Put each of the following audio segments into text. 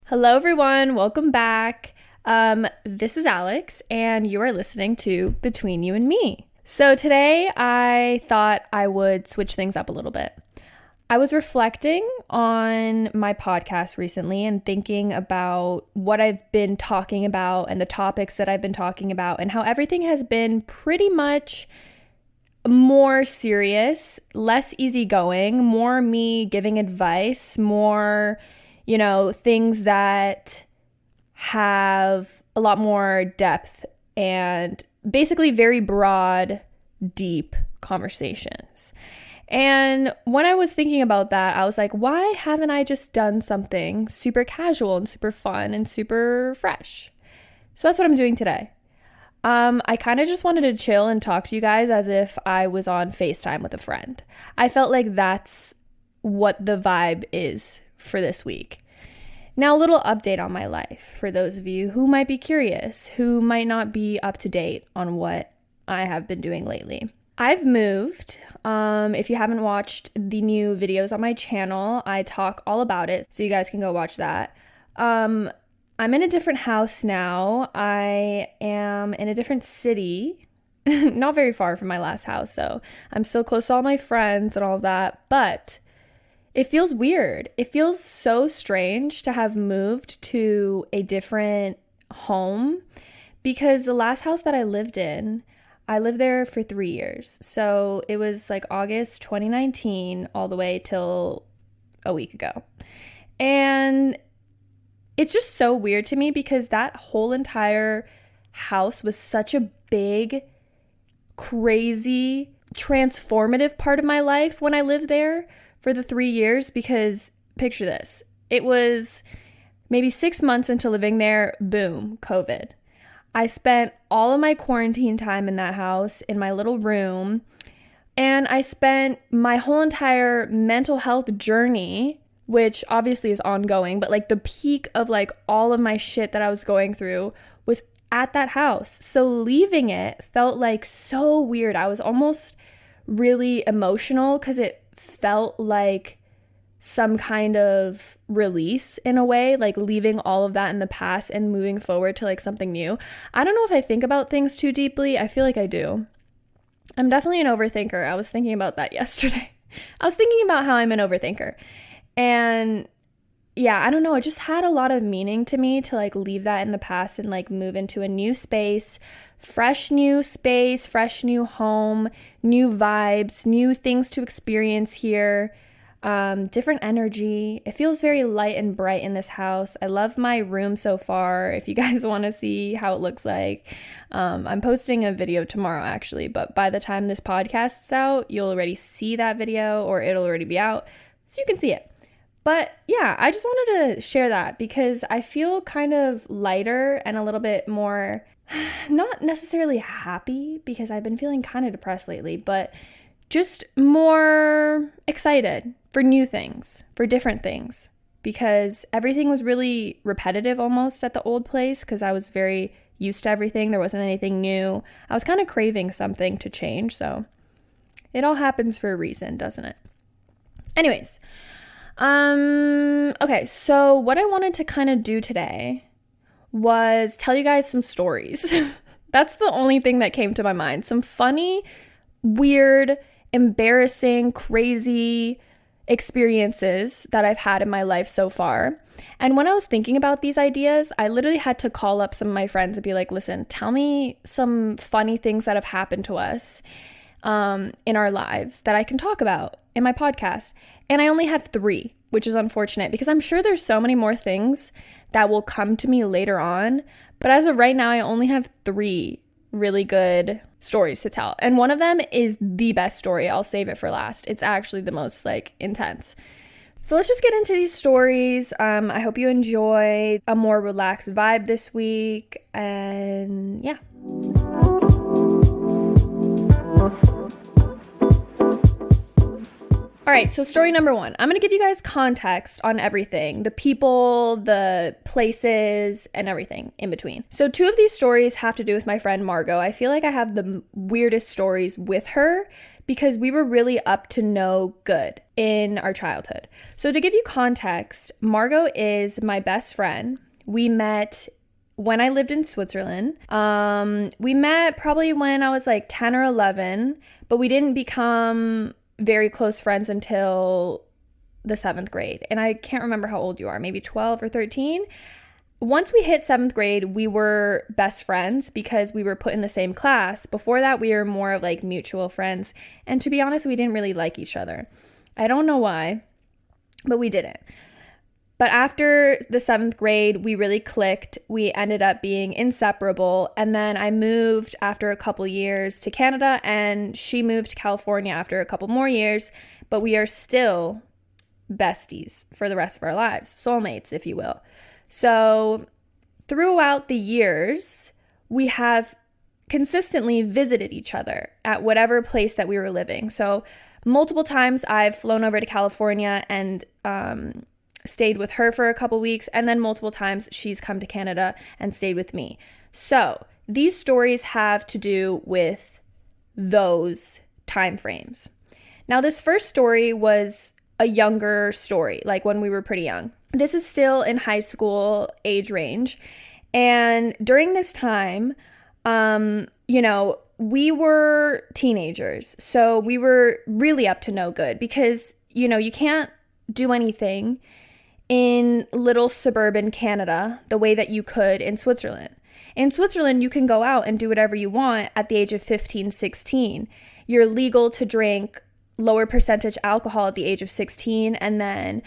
Hello, everyone. Welcome back. This is Alex, and you are listening to Between You and Me. So today I thought I would switch things up a little bit. I was reflecting on my podcast recently and thinking about what I've been talking about and the topics that I've been talking about and how everything has been pretty much more serious, less easygoing, more me giving advice, more things that have a lot more depth and basically very broad, deep conversations. And when I was thinking about that, I was like, why haven't I just done something super casual and super fun and super fresh? So that's what I'm doing today. I kind of just wanted to chill and talk to you guys as if I was on FaceTime with a friend. I felt like that's what the vibe is for this week. Now, a little update on my life for those of you who might be curious, who might not be up to date on what I have been doing lately. I've moved. If you haven't watched the new videos on my channel, I talk all about it, so you guys can go watch that. I'm in a different house now. I am in a different city, not very far from my last house, so I'm still close to all my friends and all of that, but it feels weird. It feels so strange to have moved to a different home because the last house that I lived in, I lived there for 3 years. So it was like August 2019 all the way till a week ago. And it's just so weird to me because that whole entire house was such a big, crazy, transformative part of my life when I lived there for the 3 years, because picture this, it was maybe 6 months into living there, boom, COVID. I spent all of my quarantine time in that house in my little room, and I spent my whole entire mental health journey, which obviously is ongoing, but like the peak of like all of my shit that I was going through was at that house. So leaving it felt like so weird. I was almost really emotional because it felt like some kind of release in a way, like leaving all of that in the past and moving forward to like something new. I don't know if I think about things too deeply. I feel like I do. I'm definitely an overthinker. I was thinking about that yesterday. I was thinking about how I'm an overthinker. And yeah, I don't know. It just had a lot of meaning to me to like leave that in the past and like move into a new space, fresh new space, fresh new home, new vibes, new things to experience here, different energy. It feels very light and bright in this house. I love my room so far. If you guys want to see how it looks like, I'm posting a video tomorrow actually, but by the time this podcast's out, you'll already see that video or it'll already be out so you can see it. But yeah, I just wanted to share that because I feel kind of lighter and a little bit more, not necessarily happy because I've been feeling kind of depressed lately, but just more excited for new things, for different things, because everything was really repetitive almost at the old place because I was very used to everything. There wasn't anything new. I was kind of craving something to change, so it all happens for a reason, doesn't it? Anyways, okay, so what I wanted to kind of do today was tell you guys some stories. That's the only thing that came to my mind. Some funny, weird, embarrassing, crazy experiences that I've had in my life so far. And when I was thinking about these ideas, I literally had to call up some of my friends and be like, listen, tell me some funny things that have happened to us in our lives that I can talk about in my podcast. And I only have 3, which is unfortunate because I'm sure there's so many more things that will come to me later on. But as of right now, I only have 3 really good stories to tell. And one of them is the best story. I'll save it for last. It's actually the most like intense. So let's just get into these stories. I hope you enjoy a more relaxed vibe this week. And yeah. All right, so story number one. I'm going to give you guys context on everything, the people, the places, and everything in between. So 2 of these stories have to do with my friend Margot. I feel like I have the weirdest stories with her because we were really up to no good in our childhood. So to give you context, Margot is my best friend. We met when I lived in Switzerland. We met probably when I was like 10 or 11, but we didn't become very close friends until the 7th grade. And I can't remember how old you are, maybe 12 or 13. Once we hit 7th grade, we were best friends because we were put in the same class. Before that, we were more of like mutual friends. And to be honest, we didn't really like each other. I don't know why, but we didn't. But after the 7th grade, we really clicked. We ended up being inseparable. And then I moved after a couple years to Canada, and she moved to California after a couple more years. But we are still besties for the rest of our lives, soulmates, if you will. So throughout the years, we have consistently visited each other at whatever place that we were living. So multiple times I've flown over to California and stayed with her for a couple weeks, and then multiple times she's come to Canada and stayed with me. So these stories have to do with those time frames. Now, this first story was a younger story, like when we were pretty young. This is still in high school age range. And during this time, we were teenagers. So we were really up to no good because, you can't do anything in little suburban Canada the way that you could in Switzerland. In Switzerland, you can go out and do whatever you want at the age of 15, 16. You're legal to drink lower percentage alcohol at the age of 16, and then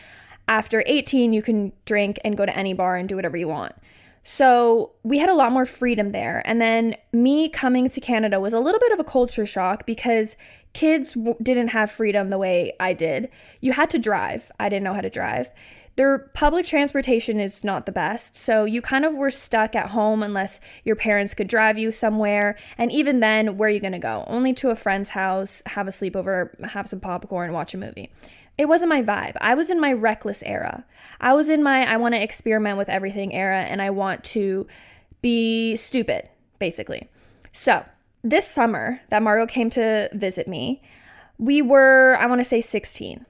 after 18, you can drink and go to any bar and do whatever you want. So we had a lot more freedom there. And then me coming to Canada was a little bit of a culture shock because kids didn't have freedom the way I did. You had to drive. I didn't know how to drive. Their public transportation is not the best, so you kind of were stuck at home unless your parents could drive you somewhere, and even then, where are you going to go? Only to a friend's house, have a sleepover, have some popcorn, watch a movie. It wasn't my vibe. I was in my reckless era. I was in my I want to experiment with everything era, and I want to be stupid, basically. So this summer that Margot came to visit me, we were, I want to say 16,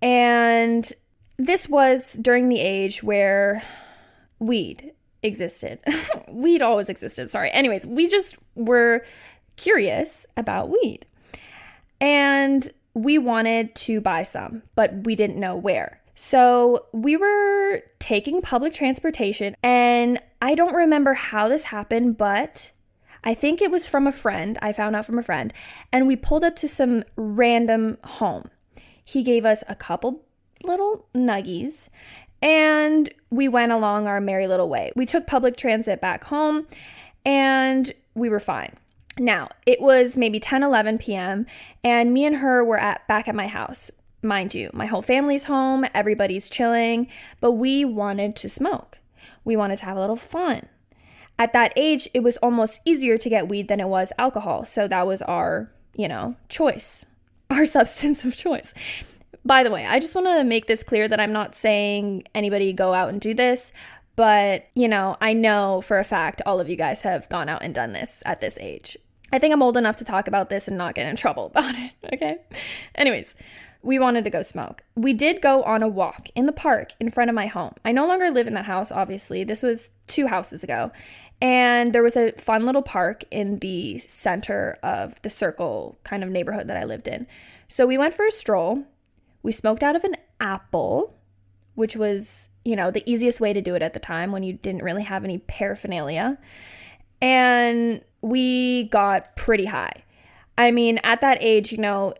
and this was during the age where weed existed. Weed always existed, sorry. Anyways, we just were curious about weed. And we wanted to buy some, but we didn't know where. So we were taking public transportation, and I don't remember how this happened, but I think it was from a friend. I found out from a friend. And we pulled up to some random home. He gave us a couple little nuggies, and we went along our merry little way. We took public transit back home, and we were fine. Now, it was maybe 10, 11 p.m., and me and her were back at my house. Mind you, my whole family's home, everybody's chilling, but we wanted to smoke. We wanted to have a little fun. At that age, it was almost easier to get weed than it was alcohol, so that was our, choice, our substance of choice. By the way, I just want to make this clear that I'm not saying anybody go out and do this, but, I know for a fact all of you guys have gone out and done this at this age. I think I'm old enough to talk about this and not get in trouble about it, okay? Anyways, we wanted to go smoke. We did go on a walk in the park in front of my home. I no longer live in that house, obviously. This was 2 houses ago. And there was a fun little park in the center of the circle kind of neighborhood that I lived in. So we went for a stroll. We smoked out of an apple, which was, the easiest way to do it at the time when you didn't really have any paraphernalia. And we got pretty high. I mean, at that age, I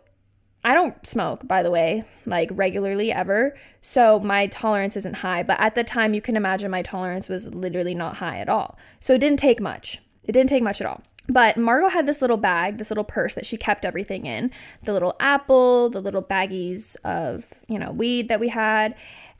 don't smoke, by the way, like regularly ever. So my tolerance isn't high. But at the time, you can imagine my tolerance was literally not high at all. So it didn't take much. It didn't take much at all. But Margot had this little bag, this little purse that she kept everything in. The little apple, the little baggies of, weed that we had.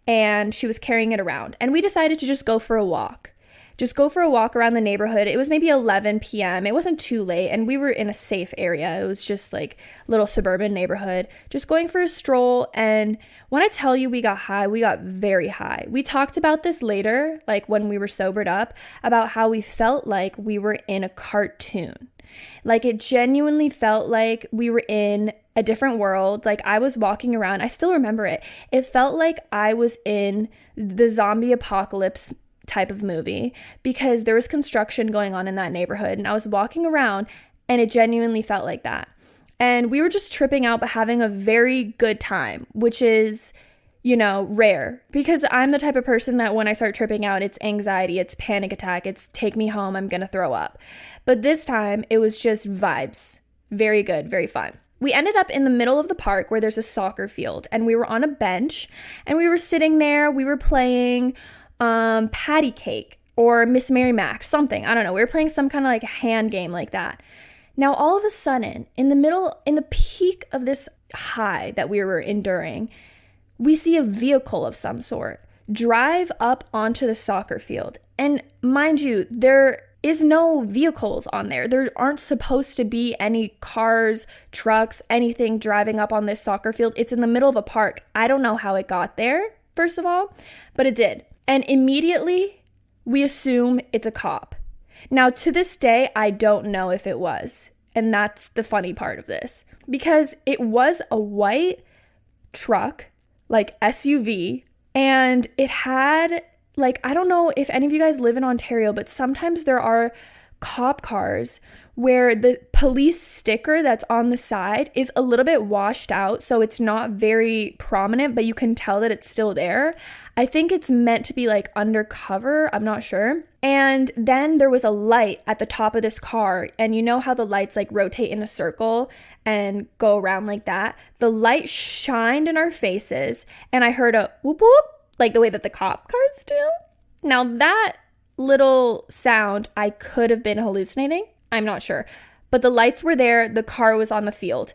And she was carrying it around. And we decided to just go for a walk. just go for a walk around the neighborhood. It was maybe 11 p.m. It wasn't too late, and we were in a safe area. It was just like a little suburban neighborhood, just going for a stroll. And when I tell you we got high, we got very high. We talked about this later, like when we were sobered up, about how we felt like we were in a cartoon. Like it genuinely felt like we were in a different world. Like I was walking around, I still remember it. It felt like I was in the zombie apocalypse type of movie because there was construction going on in that neighborhood, and I was walking around and it genuinely felt like that. And we were just tripping out but having a very good time, which is, you know, rare, because I'm the type of person that when I start tripping out, it's anxiety, it's panic attack, it's take me home, I'm gonna throw up. But this time it was just vibes. Very good, very fun. We ended up in the middle of the park where there's a soccer field, and we were on a bench and we were sitting there. We were playing patty cake or Miss Mary Mac, something. I don't know. We were playing some kind of like hand game like that. Now, all of a sudden, in the peak of this high that we were enduring, we see a vehicle of some sort drive up onto the soccer field. And mind you, there is no vehicles on there. There aren't supposed to be any cars, trucks, anything driving up on this soccer field. It's in the middle of a park. I don't know how it got there, first of all, but it did. And immediately we assume it's a cop. Now, to this day, I don't know if it was. And that's the funny part of this, because it was a white truck, like SUV, and it had, like, I don't know if any of you guys live in Ontario, but sometimes there are cop cars where the police sticker that's on the side is a little bit washed out, so it's not very prominent, but you can tell that it's still there. I think it's meant to be like undercover, I'm not sure. And then there was a light at the top of this car, and you know how the lights like rotate in a circle and go around like that? The light shined in our faces, and I heard a whoop whoop, like the way that the cop cars do. Now that little sound, I could have been hallucinating. I'm not sure. But the lights were there. The car was on the field.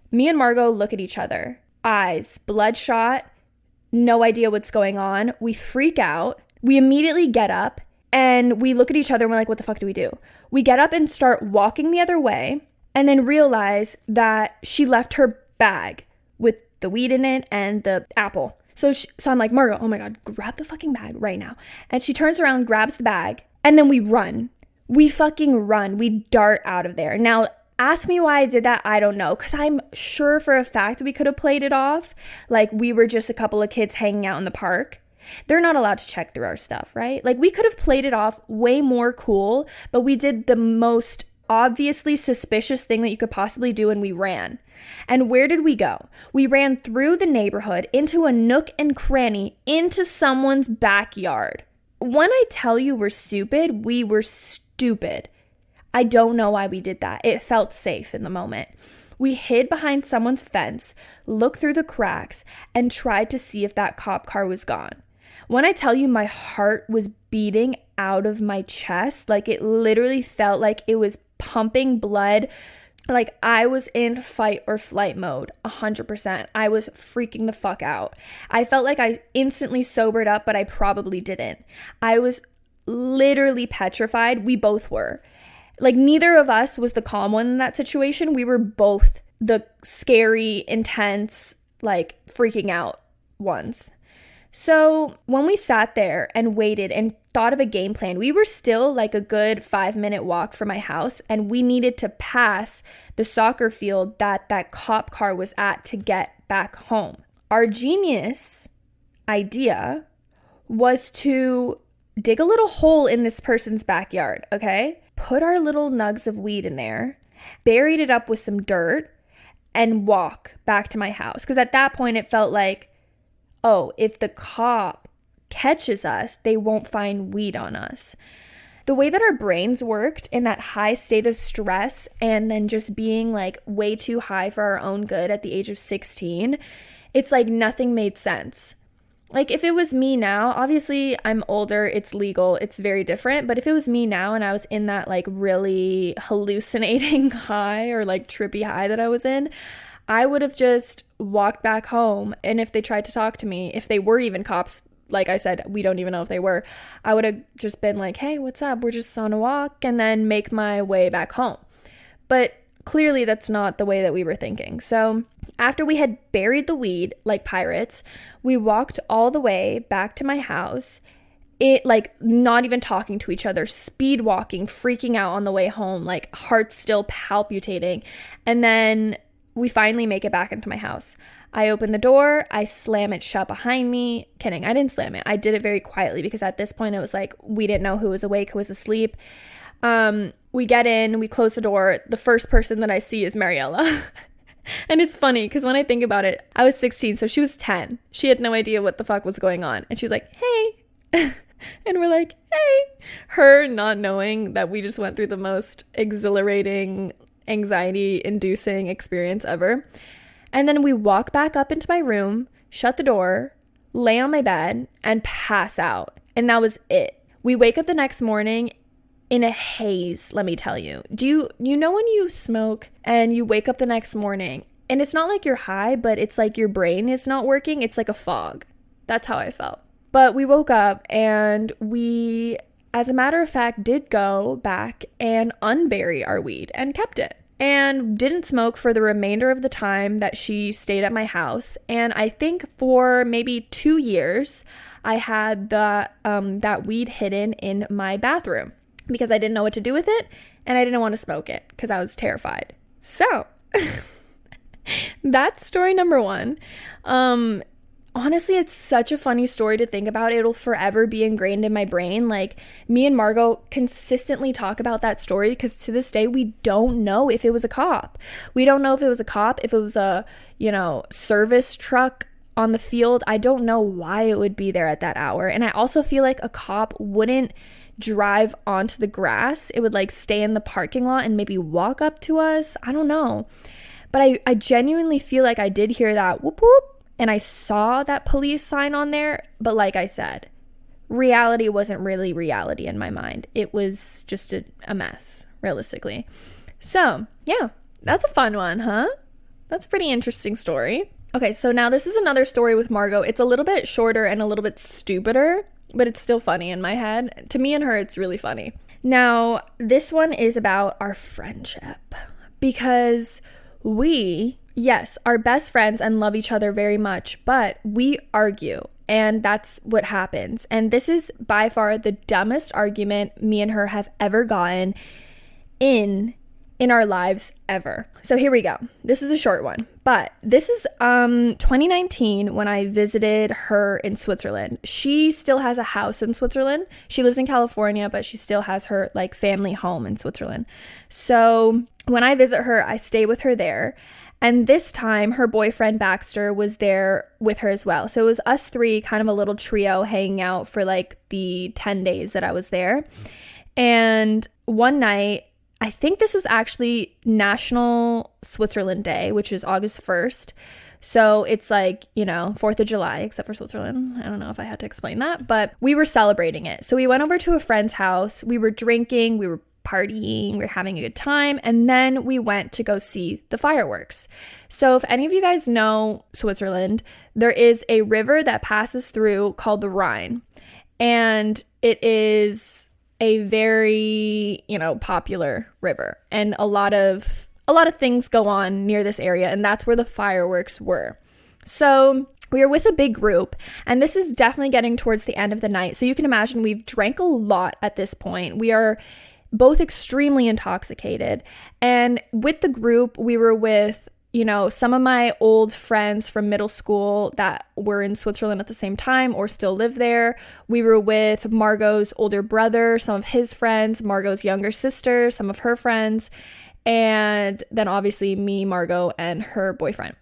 Me and Margot look at each other. Eyes bloodshot. No idea what's going on. We freak out. We immediately get up and we look at each other and we're like, what the fuck do we do? We get up and start walking the other way and then realize that she left her bag with the weed in it and the apple. So I'm like, Margot, oh my God, grab the fucking bag right now. And she turns around, grabs the bag, and then we run. We fucking run. We dart out of there. Now, ask me why I did that. I don't know. Because I'm sure for a fact we could have played it off like we were just a couple of kids hanging out in the park. They're not allowed to check through our stuff, right? Like we could have played it off way more cool, but we did the most obviously suspicious thing that you could possibly do, and we ran. And where did we go? We ran through the neighborhood into a nook and cranny into someone's backyard. When I tell you we're stupid, we were stupid. I don't know why we did that. It felt safe in the moment. We hid behind someone's fence, looked through the cracks, and tried to see if that cop car was gone. When I tell you my heart was beating out of my chest, like it literally felt like it was pumping blood, like I was in fight or flight mode, 100%. I was freaking the fuck out. I felt like I instantly sobered up, but I probably didn't. I was literally petrified. We both were. Like neither of us was the calm one in that situation. We were both the scary, intense, like freaking out ones. So when we sat there and waited and thought of a game plan, we were still like a good 5-minute walk from my house, and we needed to pass the soccer field that cop car was at to get back home. Our genius idea was to dig a little hole in this person's backyard, okay? Put our little nugs of weed in there, buried it up with some dirt, and walk back to my house. Because at that point it felt like, oh, if the cop catches us, they won't find weed on us. The way that our brains worked in that high state of stress and then just being like way too high for our own good at the age of 16, it's like nothing made sense. Like if it was me now, obviously I'm older, it's legal, it's very different. But if it was me now and I was in that like really hallucinating high or like trippy high that I was in, I would have just walked back home. And if they tried to talk to me, if they were even cops, like I said, we don't even know if they were, I would have just been like, hey, what's up? We're just on a walk, and then make my way back home. But clearly that's not the way that we were thinking. So after we had buried the weed like pirates, we walked all the way back to my house. It like not even talking to each other, speed walking, freaking out on the way home, like heart still palpitating. And then we finally make it back into my house. I open the door, I slam it shut behind me. Kidding, I didn't slam it. I did it very quietly because at this point it was like we didn't know who was awake, who was asleep. We get in, we close the door. The first person that I see is Mariella. And it's funny because when I think about it, I was 16, so she was 10. She had no idea what the fuck was going on. And she was like, hey. And we're like, hey. Her not knowing that we just went through the most exhilarating, anxiety-inducing experience ever. And then we walk back up into my room, shut the door, lay on my bed, and pass out. And that was it. We wake up the next morning in a haze, let me tell you. You know when you smoke and you wake up the next morning and it's not like you're high, but it's like your brain is not working? It's like a fog. That's how I felt. But we woke up and we, as a matter of fact, did go back and unbury our weed and kept it. And didn't smoke for the remainder of the time that she stayed at my house. And I think for maybe 2 years, I had that weed hidden in my bathroom because I didn't know what to do with it and I didn't want to smoke it because I was terrified. So that's story number one. Honestly, it's such a funny story to think about. It'll forever be ingrained in my brain. Like, me and Margot consistently talk about that story because to this day, we don't know if it was a cop. We don't know if it was a cop, if it was a, service truck on the field. I don't know why it would be there at that hour. And I also feel like a cop wouldn't drive onto the grass. It would like stay in the parking lot and maybe walk up to us. I don't know. But I genuinely feel like I did hear that whoop whoop. And I saw that police sign on there, but like I said, reality wasn't really reality in my mind. It was just a mess, realistically. So, yeah, that's a fun one, huh? That's a pretty interesting story. Okay, so now this is another story with Margot. It's a little bit shorter and a little bit stupider, but it's still funny in my head. To me and her, it's really funny. Now, this one is about our friendship because yes, are best friends and love each other very much, but we argue, and that's what happens. And this is by far the dumbest argument me and her have ever gotten in our lives ever. So here we go. This is a short one, but this is 2019 when I visited her in Switzerland. She still has a house in Switzerland. She lives in California, but she still has her like family home in Switzerland. So when I visit her, I stay with her there. And this time, her boyfriend, Baxter, was there with her as well. So it was us three, kind of a little trio, hanging out for like the 10 days that I was there. And one night, I think this was actually National Switzerland Day, which is August 1st. So it's like, 4th of July, except for Switzerland. I don't know if I had to explain that, but we were celebrating it. So we went over to a friend's house. We were drinking. We were partying, we were having a good time, and then we went to go see the fireworks. So if any of you guys know Switzerland, there is a river that passes through called the Rhine, and it is a very, popular river, and a lot of things go on near this area, and that's where the fireworks were. So we were with a big group, and this is definitely getting towards the end of the night. So you can imagine we've drank a lot at this point. We are both extremely intoxicated. And with the group, we were with, some of my old friends from middle school that were in Switzerland at the same time or still live there. We were with Margot's older brother, some of his friends, Margot's younger sister, some of her friends, and then obviously me, Margot, and her boyfriend.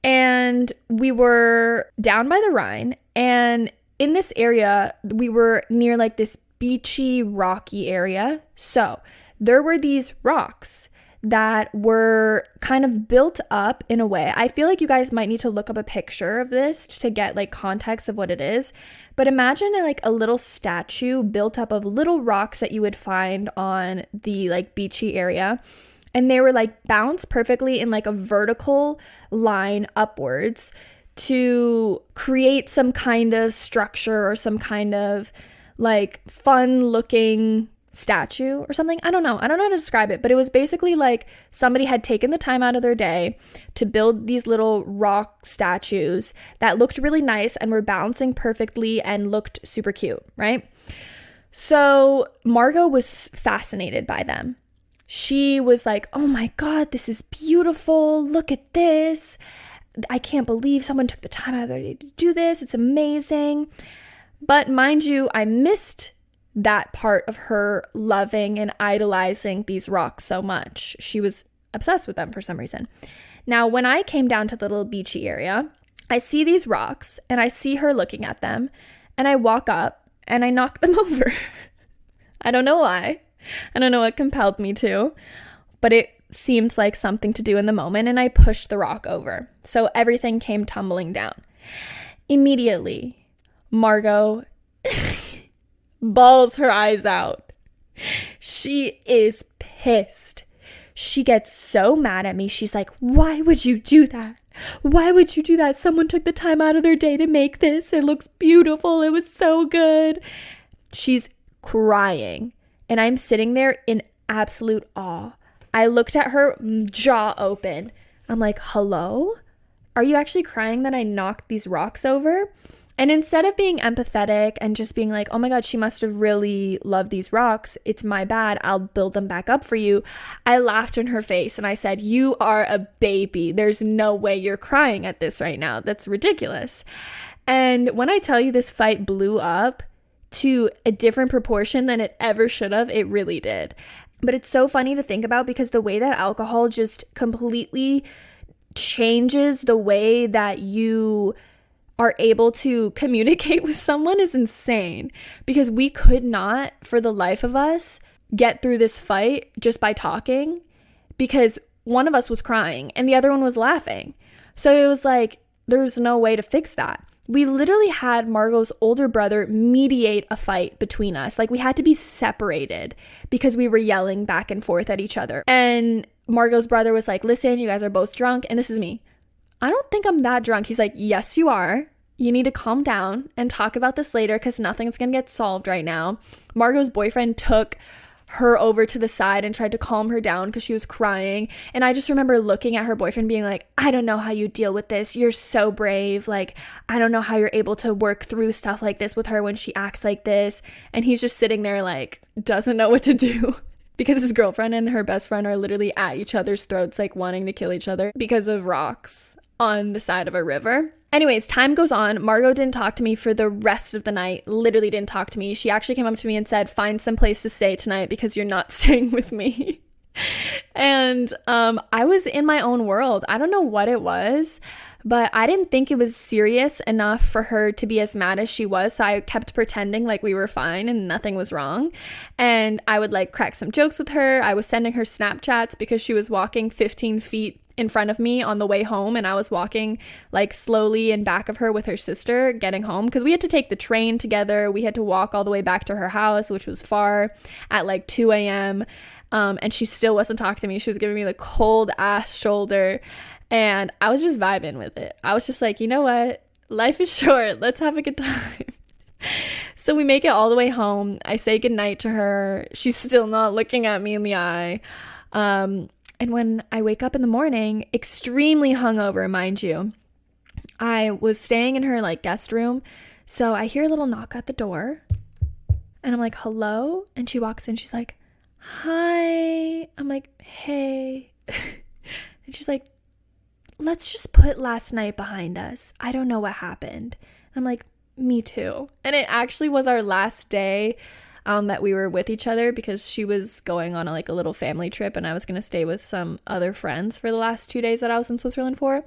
And we were down by the Rhine, and in this area, we were near like this beachy, rocky area. So there were these rocks that were kind of built up in a way. I feel like you guys might need to look up a picture of this to get like context of what it is. But imagine like a little statue built up of little rocks that you would find on the like beachy area. And they were like balanced perfectly in like a vertical line upwards to create some kind of structure or some kind of like fun looking statue or something. I don't know how to describe it, but it was basically like somebody had taken the time out of their day to build these little rock statues that looked really nice and were balancing perfectly and looked super cute, right? So Margot was fascinated by them. She was like, oh my God, this is beautiful. Look at this. I can't believe someone took the time out of their day to do this. It's amazing. But mind you, I missed that part of her loving and idolizing these rocks so much. She was obsessed with them for some reason. Now, when I came down to the little beachy area, I see these rocks and I see her looking at them, and I walk up and I knock them over. I don't know why. I don't know what compelled me to, but it seemed like something to do in the moment, and I pushed the rock over. So everything came tumbling down. Immediately, Margot bawls her eyes out. She is pissed. She gets so mad at me. She's like, why would you do that? Why would you do that? Someone took the time out of their day to make this. It looks beautiful. It was so good. She's crying, and I'm sitting there in absolute awe. I looked at her, jaw open. I'm like, hello? Are you actually crying that I knocked these rocks over? And instead of being empathetic and just being like, oh my God, she must have really loved these rocks. It's my bad. I'll build them back up for you. I laughed in her face and I said, you are a baby. There's no way you're crying at this right now. That's ridiculous. And when I tell you this fight blew up to a different proportion than it ever should have, it really did. But it's so funny to think about because the way that alcohol just completely changes the way that you are able to communicate with someone is insane, because we could not, for the life of us, get through this fight just by talking, because one of us was crying and the other one was laughing. So it was like, there's no way to fix that. We literally had Margot's older brother mediate a fight between us. Like, we had to be separated because we were yelling back and forth at each other. And Margot's brother was like, listen, you guys are both drunk. And this is me. I don't think I'm that drunk. He's like, yes, you are. You need to calm down and talk about this later because nothing's going to get solved right now. Margot's boyfriend took her over to the side and tried to calm her down because she was crying. And I just remember looking at her boyfriend being like, I don't know how you deal with this. You're so brave. Like, I don't know how you're able to work through stuff like this with her when she acts like this. And he's just sitting there like, doesn't know what to do. Because his girlfriend and her best friend are literally at each other's throats, like wanting to kill each other because of rocks on the side of a river. Anyways, time goes on. Margot didn't talk to me for the rest of the night. Literally didn't talk to me. She actually came up to me and said, find some place to stay tonight because you're not staying with me. And I was in my own world. I don't know what it was, but I didn't think it was serious enough for her to be as mad as she was. So I kept pretending like we were fine and nothing was wrong. And I would like crack some jokes with her. I was sending her Snapchats because she was walking 15 feet in front of me on the way home, and I was walking like slowly in back of her with her sister getting home because we had to take the train together. We had to walk all the way back to her house, which was far, at like 2 a.m. And she still wasn't talking to me. She was giving me the cold ass shoulder, and I was just vibing with it. I was just like, you know what? Life is short. Let's have a good time. So we make it all the way home. I say goodnight to her. She's still not looking at me in the eye. And when I wake up in the morning, extremely hungover, mind you, I was staying in her like guest room. So I hear a little knock at the door and I'm like, hello? And she walks in. She's like, hi. I'm like, hey. And she's like, let's just put last night behind us. I don't know what happened. I'm like, me too. And it actually was our last day that we were with each other because she was going on a little family trip and I was going to stay with some other friends for the last 2 days that I was in Switzerland for.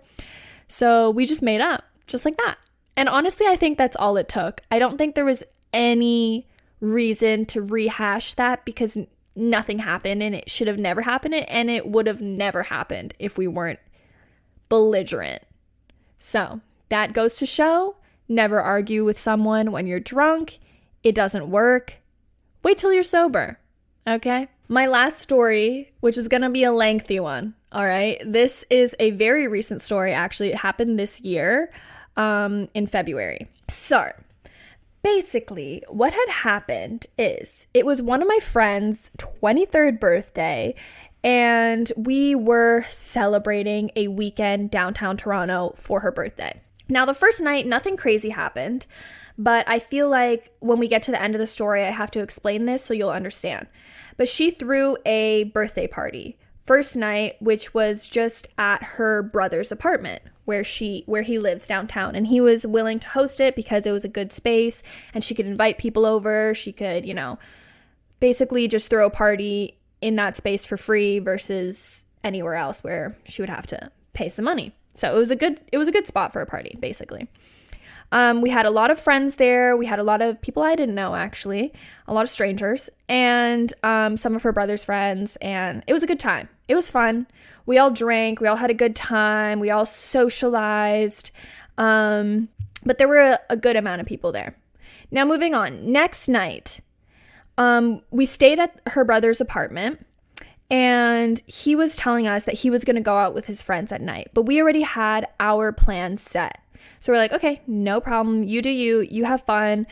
So we just made up just like that. And honestly, I think that's all it took. I don't think there was any reason to rehash that because nothing happened and it should have never happened and it would have never happened if we weren't belligerent. So that goes to show, never argue with someone when you're drunk. It doesn't work. Wait till you're sober, okay? My last story, which is going to be a lengthy one, all right? This is a very recent story, actually. It happened this year. in February. So basically, what had happened is it was one of my friend's 23rd birthday, and we were celebrating a weekend downtown Toronto for her birthday. Now, the first night, nothing crazy happened, but I feel like when we get to the end of the story, I have to explain this so you'll understand. But she threw a birthday party first night, which was just at her brother's apartment where he lives downtown, and he was willing to host it because it was a good space and she could invite people over. She could, basically just throw a party in that space for free versus anywhere else where she would have to pay some money. So it was a good spot for a party, basically. We had a lot of friends there. We had a lot of people I didn't know, actually, a lot of strangers, and some of her brother's friends, and it was a good time. It was fun. We all drank. We all had a good time. We all socialized, but there were a good amount of people there. Now, moving on. Next night, we stayed at her brother's apartment, and he was telling us that he was going to go out with his friends at night, but we already had our plan set. So we're like, okay, no problem. You do you have fun.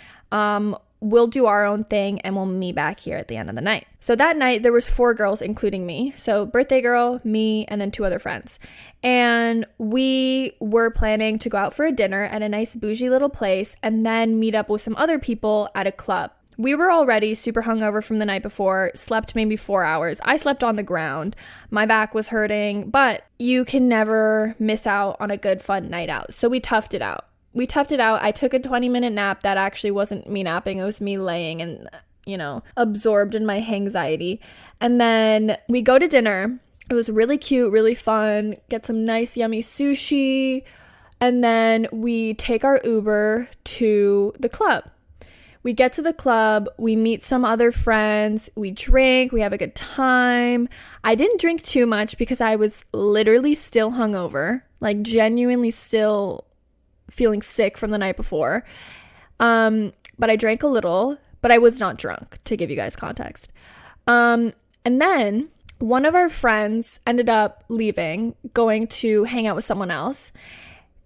We'll do our own thing and we'll meet back here at the end of the night. So that night there was 4 girls, including me. So birthday girl, me, and then 2 other friends. And we were planning to go out for a dinner at a nice bougie little place and then meet up with some other people at a club. We were already super hungover from the night before, slept maybe 4 hours. I slept on the ground. My back was hurting, but you can never miss out on a good, fun night out. So we toughed it out. I took a 20-minute nap. That actually wasn't me napping. It was me laying and, absorbed in my anxiety. And then we go to dinner. It was really cute, really fun. Get some nice, yummy sushi. And then we take our Uber to the club. We get to the club, we meet some other friends, we drink, we have a good time. I didn't drink too much because I was literally still hungover, like genuinely still feeling sick from the night before. But I drank a little, but I was not drunk, to give you guys context. And then one of our friends ended up leaving, going to hang out with someone else.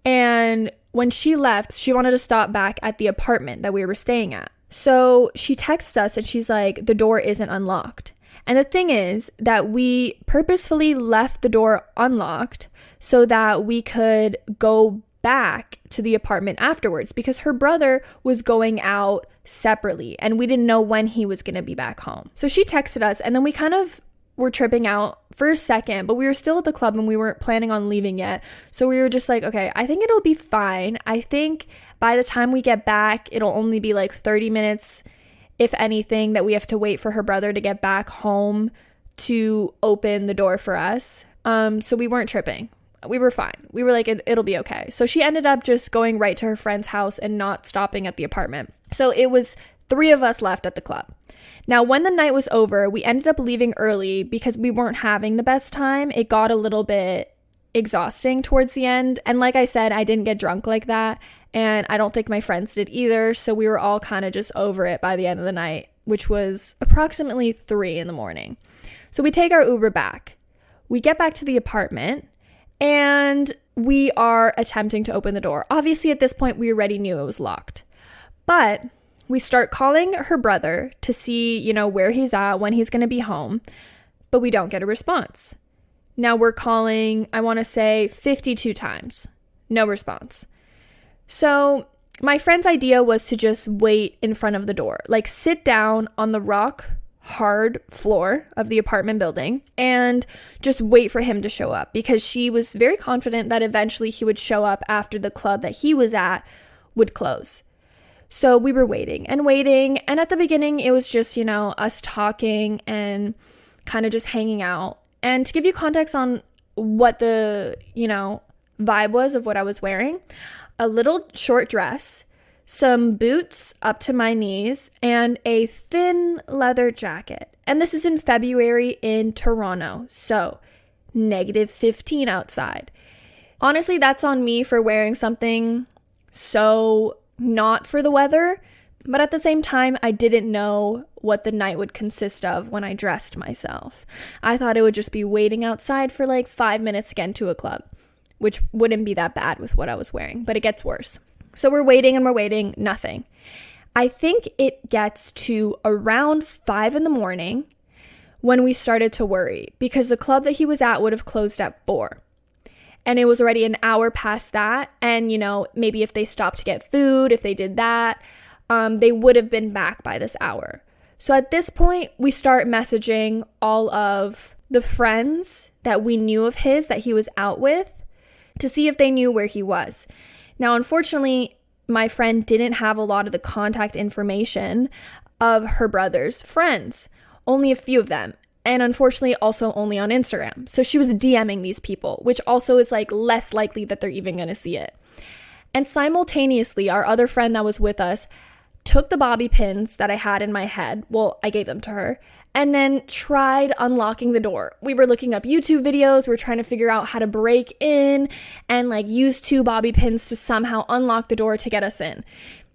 And when she left, she wanted to stop back at the apartment that we were staying at. So she texts us and she's like, the door isn't unlocked. And the thing is that we purposefully left the door unlocked so that we could go back to the apartment afterwards because her brother was going out separately and we didn't know when he was going to be back home. So she texted us and then we kind of were tripping out for a second, but we were still at the club and we weren't planning on leaving yet. So we were just like, okay, I think it'll be fine. I think by the time we get back, it'll only be like 30 minutes, if anything, that we have to wait for her brother to get back home to open the door for us. So we weren't tripping. We were fine. We were like, it'll be okay. So she ended up just going right to her friend's house and not stopping at the apartment. So it was 3 of us left at the club. Now, when the night was over, we ended up leaving early because we weren't having the best time. It got a little bit exhausting towards the end. And like I said, I didn't get drunk like that. And I don't think my friends did either. So we were all kind of just over it by the end of the night, which was approximately 3 a.m. So we take our Uber back. We get back to the apartment and we are attempting to open the door. Obviously, at this point, we already knew it was locked. But we start calling her brother to see, where he's at, when he's going to be home, but we don't get a response. Now we're calling, I want to say 52 times. No response. So my friend's idea was to just wait in front of the door, like sit down on the rock hard floor of the apartment building and just wait for him to show up because she was very confident that eventually he would show up after the club that he was at would close. So we were waiting, and at the beginning, it was just, us talking and kind of just hanging out. And to give you context on what the, vibe was of what I was wearing, a little short dress, some boots up to my knees, and a thin leather jacket. And this is in February in Toronto, so -15 outside. Honestly, that's on me for wearing something so not for the weather, but at the same time, I didn't know what the night would consist of when I dressed myself. I thought it would just be waiting outside for like 5 minutes to get into a club. which wouldn't be that bad with what I was wearing, but it gets worse. So we're waiting and we're waiting, nothing. I think it gets to around 5 a.m. when we started to worry, because the club that he was at would have closed at 4. And it was already an hour past that. And, maybe if they stopped to get food, if they did that, they would have been back by this hour. So at this point, we start messaging all of the friends that we knew of his that he was out with to see if they knew where he was. Now, unfortunately, my friend didn't have a lot of the contact information of her brother's friends, only a few of them. And unfortunately, also only on Instagram. So she was DMing these people, which also is like less likely that they're even going to see it. And simultaneously, our other friend that was with us took the bobby pins that I had in my head. Well, I gave them to her. And then tried unlocking the door. We were looking up YouTube videos. We were trying to figure out how to break in and use 2 bobby pins to somehow unlock the door to get us in.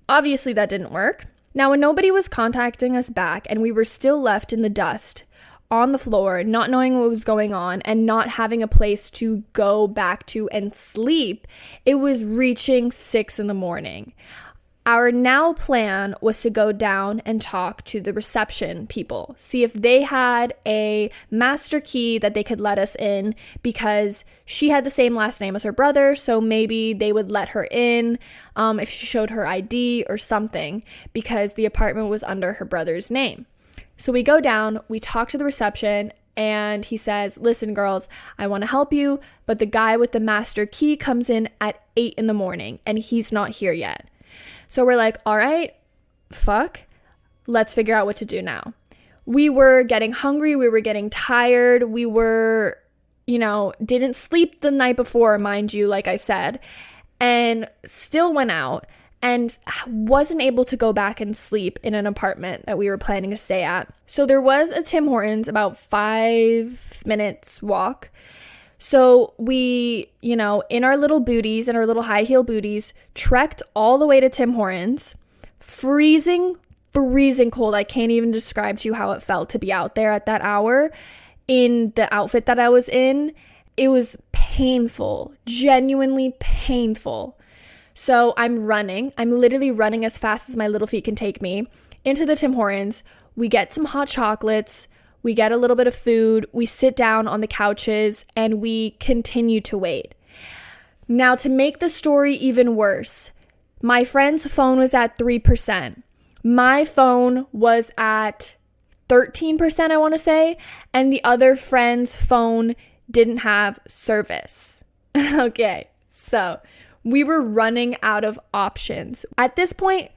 Obviously, that didn't work. Now, when nobody was contacting us back and we were still left in the dust on the floor, not knowing what was going on and not having a place to go back to and sleep, it was reaching 6 a.m. Our now plan was to go down and talk to the reception people, see if they had a master key that they could let us in, because she had the same last name as her brother, so maybe they would let her in if she showed her ID or something, because the apartment was under her brother's name. So we go down, we talk to the reception, and he says, "Listen, girls, I want to help you, but the guy with the master key comes in at 8 a.m. and he's not here yet." So we're like, all right, fuck, let's figure out what to do now. We were getting hungry. We were getting tired. We were, didn't sleep the night before, mind you, like I said, and still went out and wasn't able to go back and sleep in an apartment that we were planning to stay at. So there was a Tim Hortons about 5 minutes walk. So we, in our little booties and our little high heel booties, trekked all the way to Tim Hortons, freezing cold. I can't even describe to you how it felt to be out there at that hour in the outfit that I was in. It was painful, genuinely painful. So I'm literally running as fast as my little feet can take me into the Tim Hortons. We get some hot chocolates. We get a little bit of food, we sit down on the couches, and we continue to wait. Now, to make the story even worse, my friend's phone was at 3%. My phone was at 13%, I want to say, and the other friend's phone didn't have service. Okay, so we were running out of options. At this point,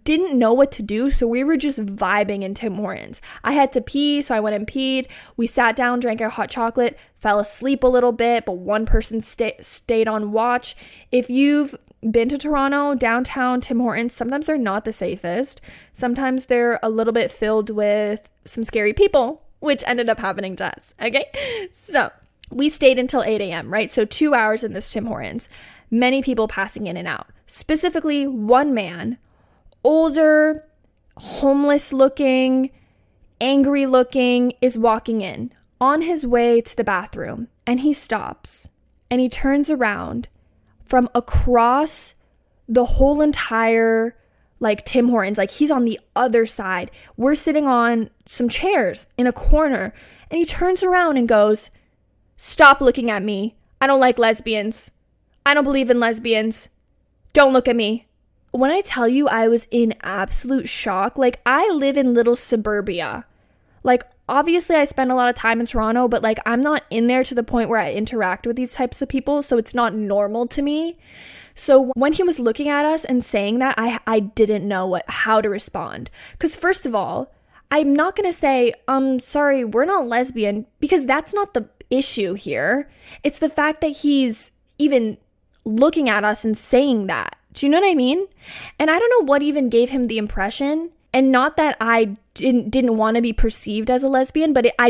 didn't know what to do, so we were just vibing in Tim Hortons. I had to pee, so I went and peed. We sat down, drank our hot chocolate, fell asleep a little bit, but one person stayed on watch. If you've been to Toronto, downtown Tim Hortons, sometimes they're not the safest. Sometimes they're a little bit filled with some scary people, which ended up happening to us, okay? So we stayed until 8 a.m., right? So 2 hours in this Tim Hortons. Many people passing in and out. Specifically, one man, older, homeless looking, angry looking, is walking in on his way to the bathroom, and he stops and he turns around from across the whole entire Tim Hortons. He's on the other side. We're sitting on some chairs in a corner, and he turns around and goes, "Stop looking at me. I don't like lesbians. I don't believe in lesbians. Don't look at me." When I tell you I was in absolute shock, I live in little suburbia. Obviously I spend a lot of time in Toronto, but I'm not in there to the point where I interact with these types of people, so it's not normal to me. So when he was looking at us and saying that, I didn't know how to respond. Because first of all, I'm not going to say, sorry, we're not lesbian, because that's not the issue here. It's the fact that he's even looking at us and saying that. Do you know what I mean? And I don't know what even gave him the impression. And not that I didn't want to be perceived as a lesbian, but I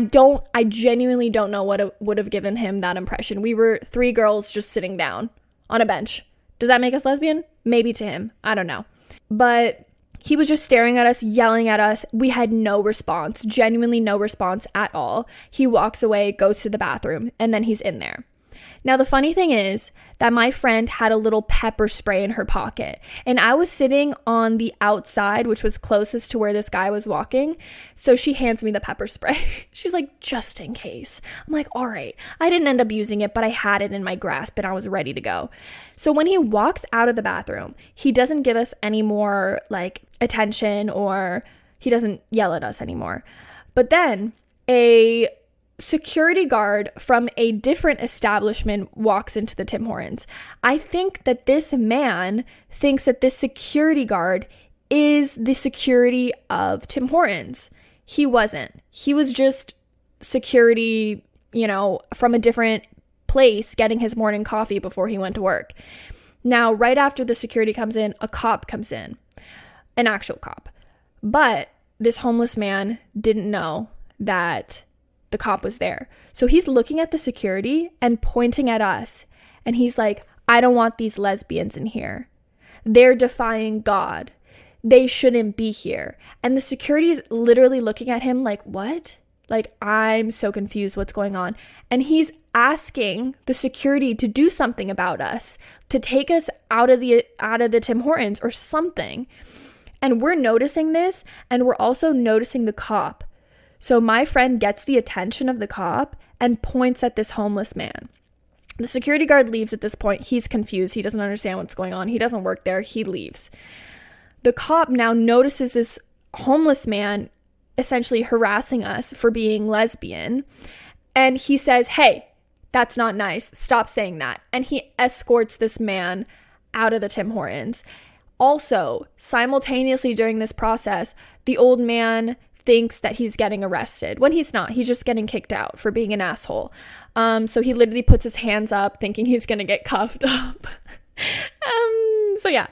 genuinely don't know what would have given him that impression. We were 3 girls just sitting down on a bench. Does that make us lesbian? Maybe to him. I don't know. But he was just staring at us, yelling at us. We had no response, genuinely no response at all. He walks away, goes to the bathroom, and then he's in there. Now, the funny thing is that my friend had a little pepper spray in her pocket, and I was sitting on the outside, which was closest to where this guy was walking. So she hands me the pepper spray. She's like, just in case. I'm like, all right. I didn't end up using it, but I had it in my grasp and I was ready to go. So when he walks out of the bathroom, he doesn't give us any more like attention, or he doesn't yell at us anymore. But then a security guard from a different establishment walks into the Tim Hortons. I think that this man thinks that this security guard is the security of Tim Hortons. He wasn't. He was just security, from a different place getting his morning coffee before he went to work. Now, right after the security comes in, a cop comes in, an actual cop. But this homeless man didn't know that the cop was there. So he's looking at the security and pointing at us. And he's like, I don't want these lesbians in here. They're defying God. They shouldn't be here. And the security is literally looking at him like, what? Like, I'm so confused. What's going on? And he's asking the security to do something about us, to take us out of the Tim Hortons or something. And we're noticing this, and we're also noticing the cop. So my friend gets the attention of the cop and points at this homeless man. The security guard leaves at this point. He's confused. He doesn't understand what's going on. He doesn't work there. He leaves. The cop now notices this homeless man essentially harassing us for being lesbian. And he says, hey, that's not nice. Stop saying that. And he escorts this man out of the Tim Hortons. Also, simultaneously during this process, the old man thinks that he's getting arrested when he's not. He's just getting kicked out for being an asshole. So he literally puts his hands up thinking he's going to get cuffed up.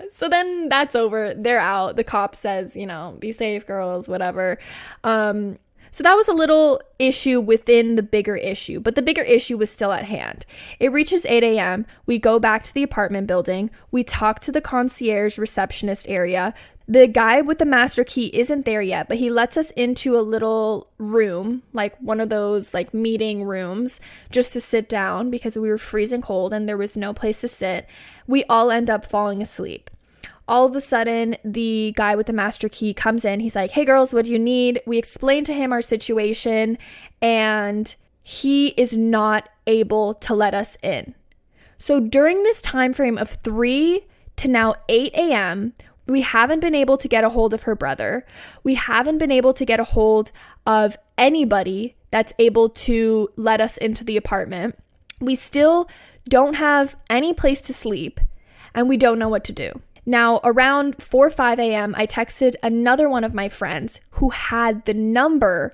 So then that's over. They're out. The cop says, be safe, girls, whatever. So that was a little issue within the bigger issue, but the bigger issue was still at hand. It reaches 8 a.m. We go back to the apartment building. We talk to the concierge receptionist area. The guy with the master key isn't there yet, but he lets us into a little room, like one of those like meeting rooms, just to sit down because we were freezing cold and there was no place to sit. We all end up falling asleep. All of a sudden, the guy with the master key comes in. He's like, hey girls, what do you need? We explain to him our situation, and he is not able to let us in. So during this time frame of 3 to now 8 a.m., we haven't been able to get a hold of her brother. We haven't been able to get a hold of anybody that's able to let us into the apartment. We still don't have any place to sleep, and we don't know what to do. Now, around 4 or 5 a.m., I texted another one of my friends who had the number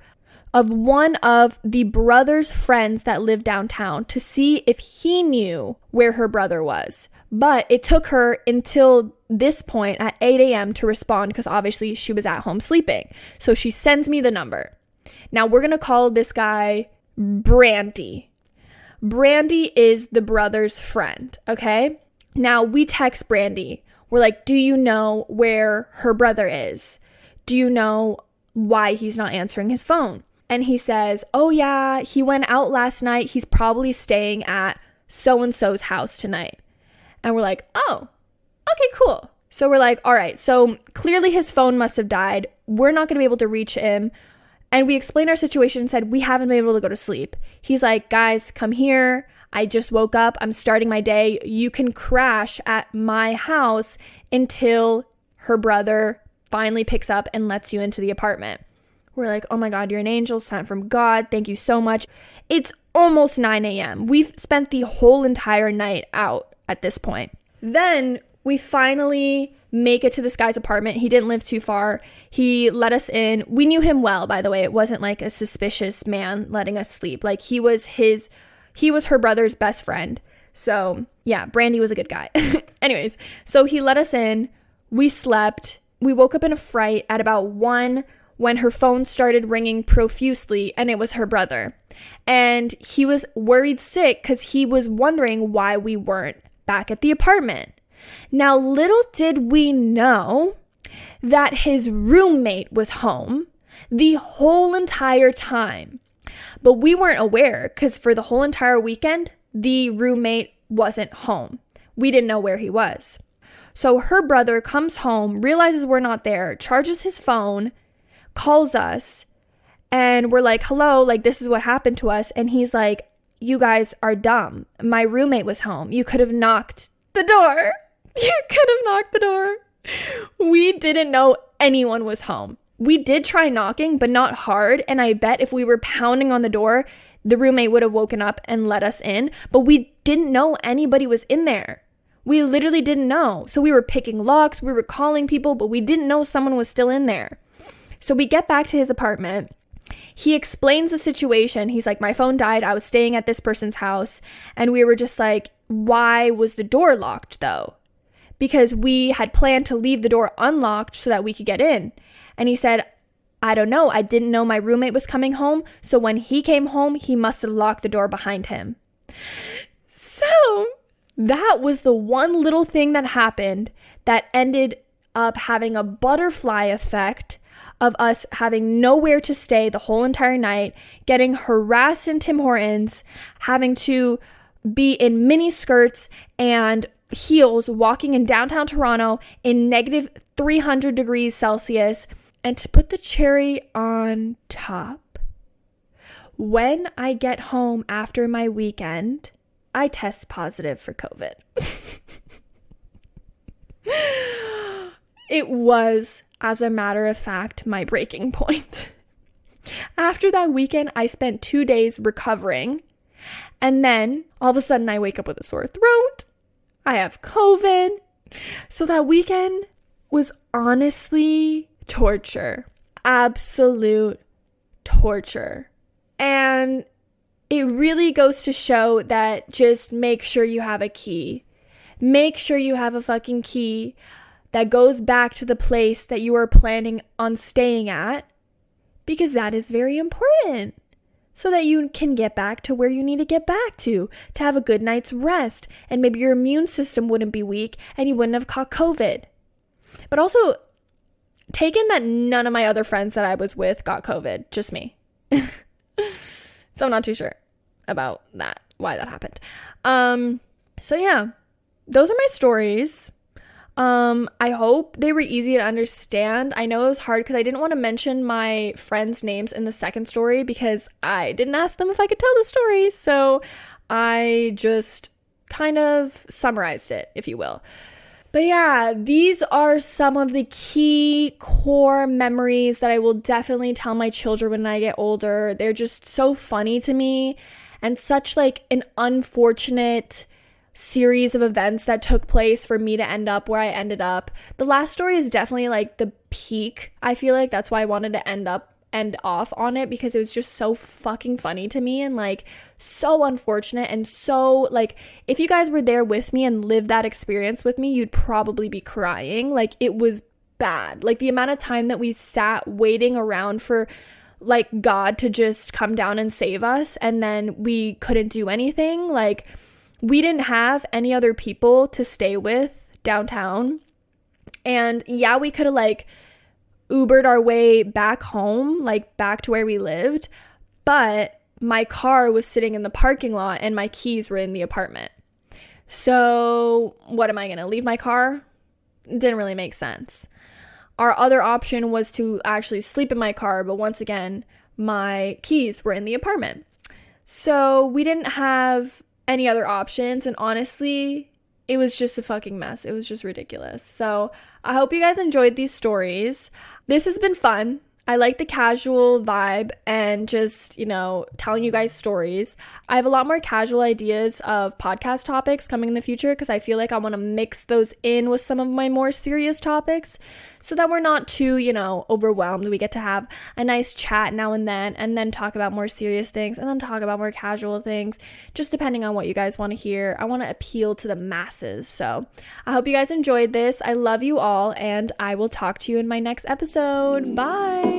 of one of the brother's friends that lived downtown to see if he knew where her brother was. But it took her until this point at 8 a.m. to respond because obviously she was at home sleeping. So she sends me the number. Now, we're going to call this guy Brandy. Brandy is the brother's friend, okay? Now, we text Brandy. We're like, do you know where her brother is? Do you know why he's not answering his phone? And he says, oh yeah, he went out last night. He's probably staying at so-and-so's house tonight. And we're like, oh, okay, cool. So we're like, all right, so clearly his phone must have died. We're not going to be able to reach him. And we explained our situation and said, we haven't been able to go to sleep. He's like, guys, come here. I just woke up. I'm starting my day. You can crash at my house until her brother finally picks up and lets you into the apartment. We're like, oh my God, you're an angel sent from God. Thank you so much. It's almost 9 a.m. We've spent the whole entire night out at this point. Then we finally make it to this guy's apartment. He didn't live too far. He let us in. We knew him well, by the way. It wasn't like a suspicious man letting us sleep. Like he was her brother's best friend. So yeah, Brandy was a good guy. Anyways, so he let us in. We slept. We woke up in a fright at about 1 when her phone started ringing profusely, and it was her brother. And he was worried sick because he was wondering why we weren't back at the apartment. Now, little did we know that his roommate was home the whole entire time. But we weren't aware because for the whole entire weekend, the roommate wasn't home. We didn't know where he was. So her brother comes home, realizes we're not there, charges his phone, calls us, and we're like, hello, like this is what happened to us. And he's like, you guys are dumb. My roommate was home. You could have knocked the door. You could have knocked the door. We didn't know anyone was home. We did try knocking, but not hard. And I bet if we were pounding on the door, the roommate would have woken up and let us in. But we didn't know anybody was in there. We literally didn't know. So we were picking locks, we were calling people, but we didn't know someone was still in there. So we get back to his apartment. He explains the situation. He's like, my phone died. I was staying at this person's house. And we were just like, why was the door locked though? Because we had planned to leave the door unlocked so that we could get in. And he said, I don't know. I didn't know my roommate was coming home. So when he came home, he must have locked the door behind him. So that was the one little thing that happened that ended up having a butterfly effect of us having nowhere to stay the whole entire night, getting harassed in Tim Hortons, having to be in mini skirts and heels walking in downtown Toronto in negative 300 degrees Celsius. And to put the cherry on top, when I get home after my weekend, I test positive for COVID. It was, as a matter of fact, my breaking point. After that weekend, I spent 2 days recovering. And then all of a sudden I wake up with a sore throat. I have COVID. So that weekend was honestly torture. Absolute torture. And it really goes to show that just make sure you have a key. Make sure you have a fucking key that goes back to the place that you are planning on staying at, because that is very important. So that you can get back to where you need to get back to have a good night's rest, and maybe your immune system wouldn't be weak and you wouldn't have caught COVID. But also, take in that none of my other friends that I was with got COVID, just me. So I'm not too sure about that, why that happened. So yeah, those are my stories. I hope they were easy to understand. I know it was hard because I didn't want to mention my friends' names in the second story because I didn't ask them if I could tell the story. So I just kind of summarized it, if you will. But yeah, these are some of the key core memories that I will definitely tell my children when I get older. They're just so funny to me, and such like an unfortunate series of events that took place for me to end up where I ended up. The last story is definitely like the peak. I feel like that's why I wanted to end off on it, because it was just so fucking funny to me and like so unfortunate, and so like if you guys were there with me and lived that experience with me, you'd probably be crying. Like it was bad. Like the amount of time that we sat waiting around for like God to just come down and save us, and then we couldn't do anything. Like we didn't have any other people to stay with downtown. And yeah, we could have like Ubered our way back home, like back to where we lived, but my car was sitting in the parking lot and my keys were in the apartment. So what am I gonna leave my car? It didn't really make sense. Our other option was to actually sleep in my car, but once again, my keys were in the apartment. So we didn't have any other options, and honestly, it was just a fucking mess. It was just ridiculous. So I hope you guys enjoyed these stories. This has been fun. I like the casual vibe and just, you know, telling you guys stories. I have a lot more casual ideas of podcast topics coming in the future because I feel like I want to mix those in with some of my more serious topics so that we're not too, you know, overwhelmed. We get to have a nice chat now and then talk about more serious things, and then talk about more casual things, just depending on what you guys want to hear. I want to appeal to the masses. So I hope you guys enjoyed this. I love you all, and I will talk to you in my next episode. Bye.